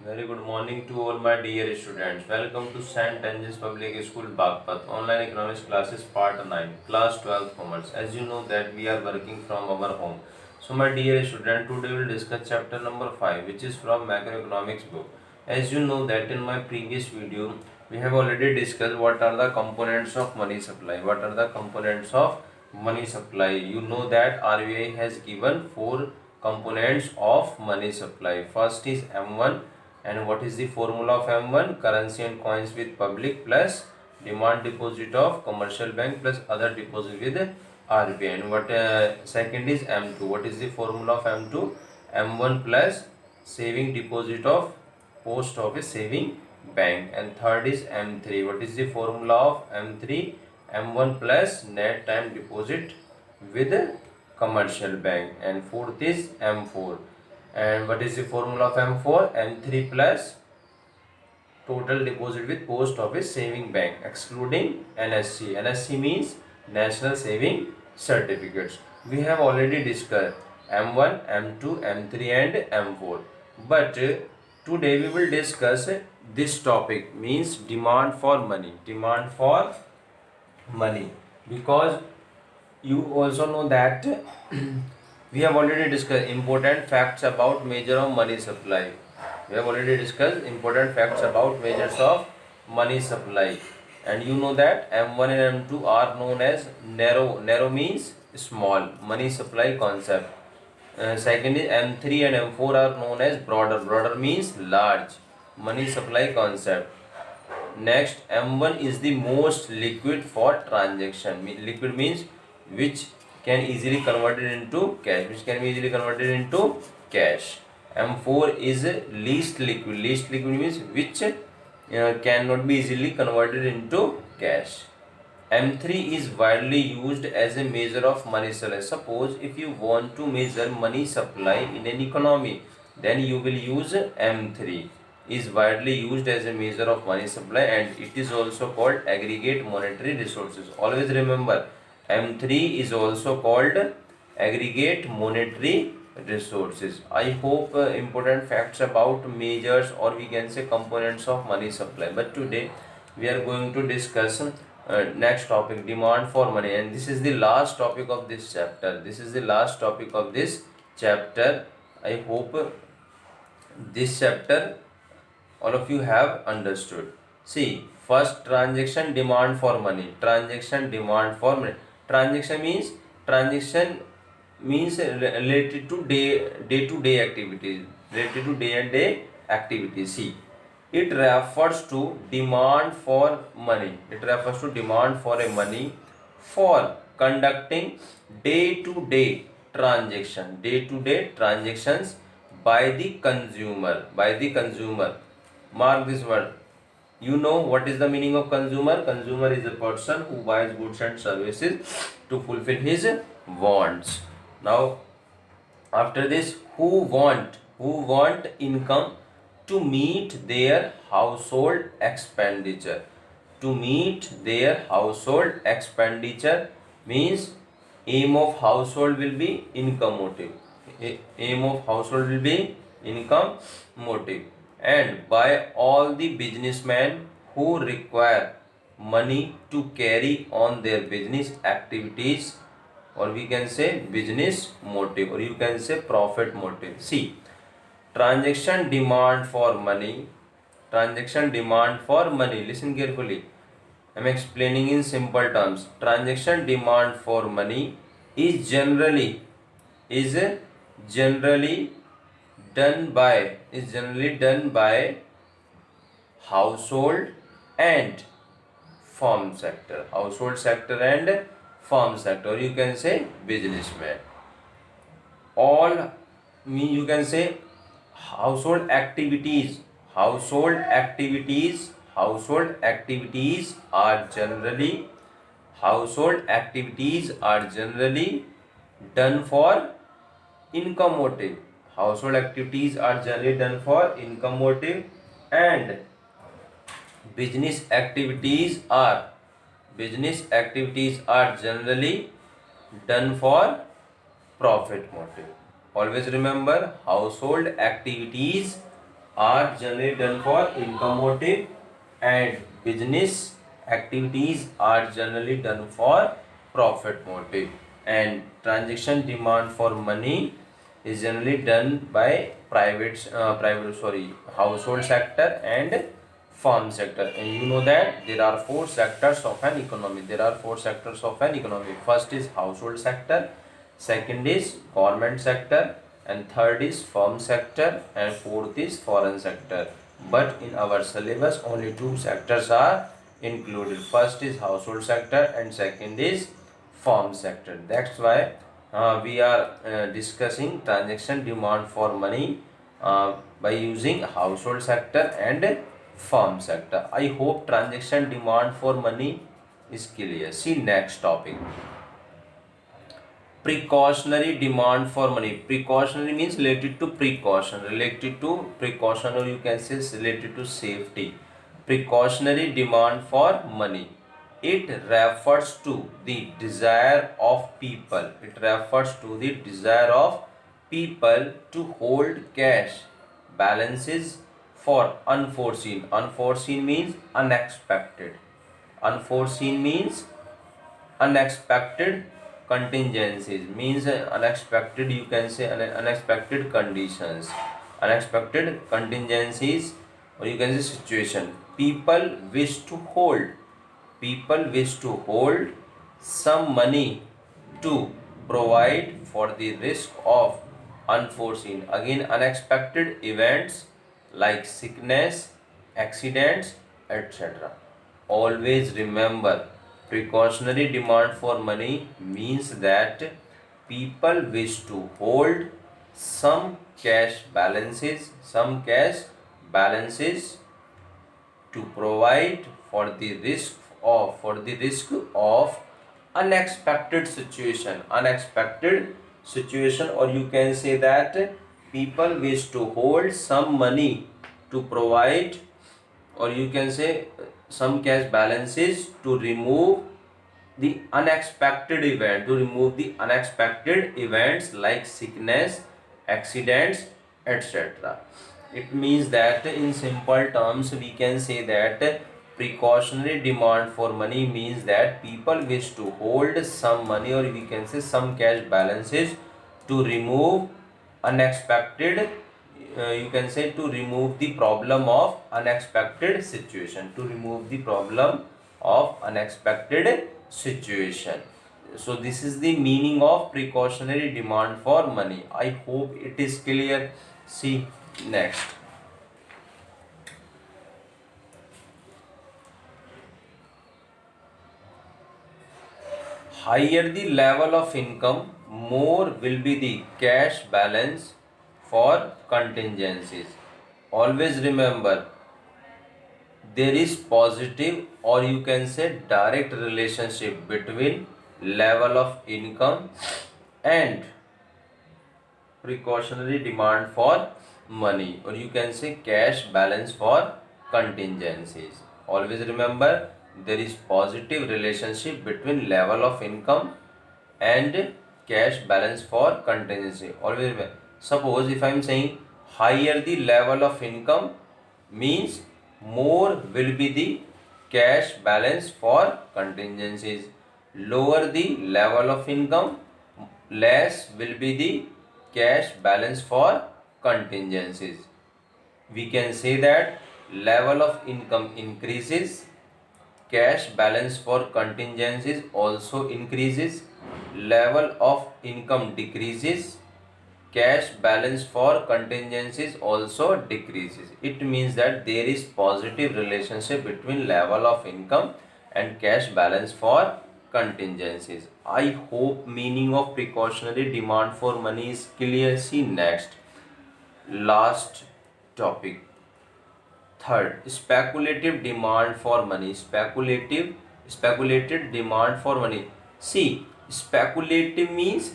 Very good morning to all my dear students. Welcome to St. Ange's Public School, Bagpat. Online Economics classes part 9, class 12 commerce. As you know that we are working from our home. So my dear student, today we will discuss chapter number 5, which is from macroeconomics book. As you know that in my previous video, we have already discussed what are the components of money supply. What are the components of money supply? You know that RBI has given 4 components of money supply. First is M1, and what is the formula of M1? Currency and coins with public plus demand deposit of commercial bank plus other deposit with RBI. And what second is M2? What is the formula of M2? M1 plus saving deposit of post office saving bank. And third is M3. What is the formula of M3? M1 plus net time deposit with commercial bank. And fourth is M4. And what is the formula of M4? M3 plus total deposit with post office saving bank excluding NSC. NSC means National Saving Certificates. We have already discussed M1, M2, M3 and M4. But today we will discuss this topic, means demand for money. Demand for money. Because you also know that we have already discussed important facts about measure of money supply. We have already discussed important facts about measures of money supply. And you know that M1 and M2 are known as narrow. Narrow means small money supply concept. Second is M3 and M4 are known as broader. Broader means large money supply concept. Next, M1 is the most liquid for transaction. Liquid means which can easily converted into cash. Which can be easily converted into cash. M4 is least liquid. Least liquid means which cannot be easily converted into cash. M3 is widely used as a measure of money supply. Suppose if you want to measure money supply in an economy, then you will use M3. Is widely used as a measure of money supply, and it is also called aggregate monetary resources. Always remember, M3 is also called aggregate monetary resources. I hope important facts about measures, or we can say components of money supply. But today we are going to discuss next topic, demand for money, and this is the last topic of this chapter. This is the last topic of this chapter. I hope this chapter all of you have understood. See, first, transaction demand for money. Transaction demand for money. Transaction means related to day to day activities. Related to day and day activities. See, it refers to demand for money. It refers to demand for a money for conducting day to day transaction. Day to day transactions by the consumer. By the consumer. Mark this word. You know what is the meaning of consumer? Consumer is a person who buys goods and services to fulfill his wants. Now, after this, who want income to meet their household expenditure. To meet their household expenditure means aim of household will be income motive. Aim of household will be income motive. And by all the businessmen who require money to carry on their business activities, or we can say business motive, or you can say profit motive. See, transaction demand for money. Transaction demand for money. Listen carefully. I am explaining in simple terms. Transaction demand for money is generally done by household and firm sector. Household sector and firm sector. Or you can say businessman. All mean you can say household activities. Household activities are generally done for income motive. Household activities are generally done for income motive, and business activities are generally done for profit motive. Always remember, household activities are generally done for income motive, and business activities are generally done for profit motive, and transaction demand for money is generally done by household sector and farm sector. And you know that there are four sectors of an economy. First is household sector, second is government sector, and third is firm sector, and fourth is foreign sector. But in our syllabus only two sectors are included. First is household sector and second is farm sector. That's why we are discussing transaction demand for money by using household sector and farm sector. I hope transaction demand for money is clear. See next topic. Precautionary demand for money. Precautionary means related to precaution, or you can say related to safety. Precautionary demand for money, it refers to the desire of people. To hold cash balances for unforeseen. Unforeseen means unexpected. Unexpected contingencies means unexpected, you can say unexpected conditions, unexpected contingencies, or you can say situation. People wish to hold some money to provide for the risk of unforeseen, again unexpected events like sickness, accidents, etc. Always remember, precautionary demand for money means that people wish to hold some cash balances to provide for the risk of unexpected situation, or you can say that people wish to hold some money to provide, or you can say some cash balances to remove the unexpected events like sickness, accidents, etc. It means that in simple terms we can say that precautionary demand for money means that people wish to hold some money, or we can say some cash balances to remove unexpected, you can say to remove the problem of unexpected situation. So this is the meaning of precautionary demand for money. I hope it is clear. See next. Higher the level of income, more will be the cash balance for contingencies. Always remember, there is positive, or you can say direct relationship between level of income and precautionary demand for money, or you can say cash balance for contingencies. Always remember, there is positive relationship between level of income and cash balance for contingency. Always remember. Suppose if I am saying higher the level of income means more will be the cash balance for contingencies. Lower the level of income, less will be the cash balance for contingencies. We can say that level of income increases, cash balance for contingencies also increases. Level of income decreases, cash balance for contingencies also decreases. It means that there is positive relationship between level of income and cash balance for contingencies. I hope meaning of precautionary demand for money is clear. See next, last topic. Third, speculative demand for money. Speculative demand for money. See, speculative means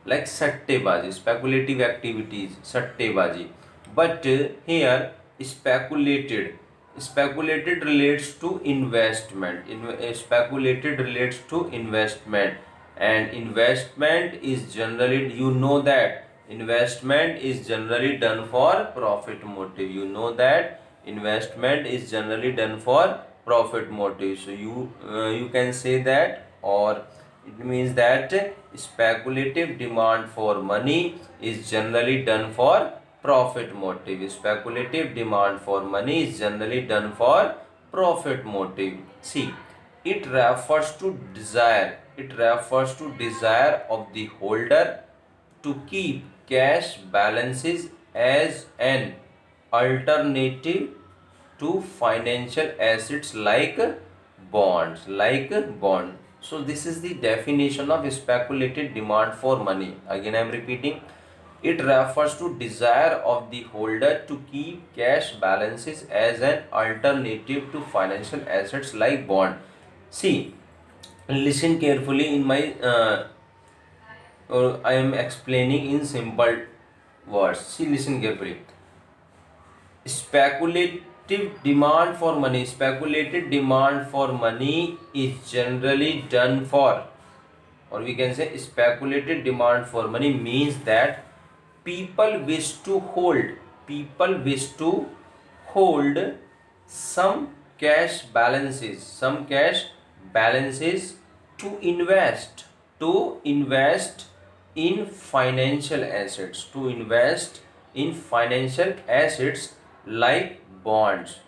like sattebazi, speculative activities, sattebazi. But here speculated relates to investment. Speculated relates to investment, and investment is generally, you know that investment is generally done for profit motive. You know that investment is generally done for profit motive. So you can say that, or it means that speculative demand for money is generally done for profit motive. Speculative demand for money is generally done for profit motive. See, it refers to desire. It refers to desire of the holder to keep cash balances as an alternative to financial assets like bond. So this is the definition of speculative demand for money. Again I am repeating, it refers to desire of the holder to keep cash balances as an alternative to financial assets like bond. See, listen carefully in my or I am explaining in simple words. See, listen carefully. Speculative demand for money. Speculative demand for money is generally done for, or we can say speculative demand for money means that people wish to hold, people wish to hold some cash balances, some cash balances to invest in financial assets, to invest in financial assets like bonds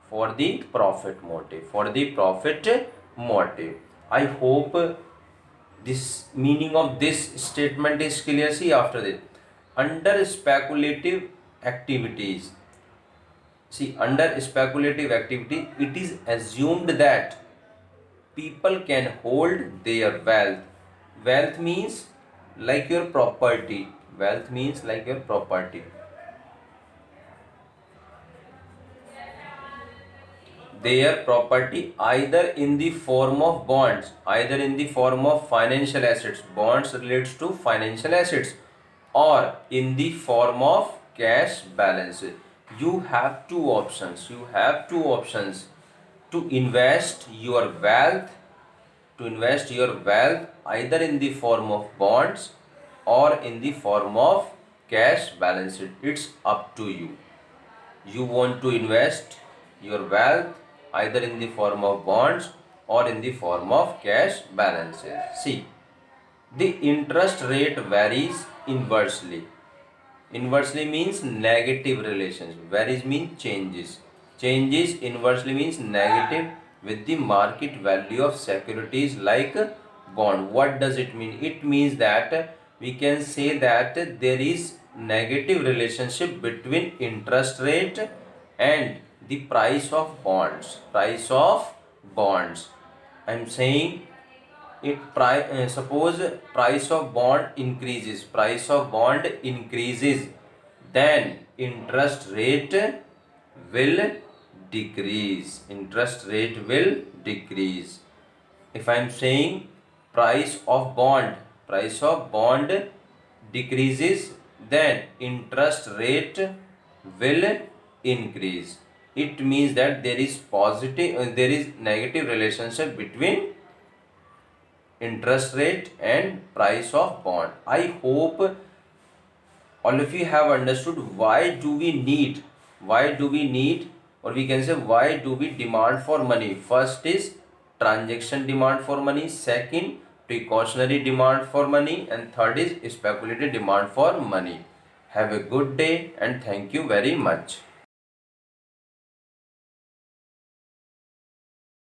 for the profit motive, for the profit motive. I hope this meaning of this statement is clear. See, after this, under speculative activities, see, under speculative activity, it is assumed that people can hold their wealth. Wealth means like your property. Wealth means like your property. Their property either in the form of bonds, either in the form of financial assets. Bonds relates to financial assets, or in the form of cash balances. You have two options. You have two options to invest your wealth, to invest your wealth either in the form of bonds or in the form of cash balances. It's up to you. You want to invest your wealth either in the form of bonds or in the form of cash balances. See, the interest rate varies inversely. Inversely means negative relations. Varies means changes. Changes inversely means negative with the market value of securities like bond. What does it mean? It means that we can say that there is negative relationship between interest rate and the price of bonds. Price of bonds. I am saying suppose price of bond increases, price of bond increases, then interest rate will decrease, interest rate will decrease. If I am saying price of bond decreases, then interest rate will increase. It means that there is there is negative relationship between interest rate and price of bond. I hope all of you have understood why do we need, or we can say why do we demand for money. First is transaction demand for money, second precautionary demand for money, and third is speculative demand for money. Have a good day and thank you very much.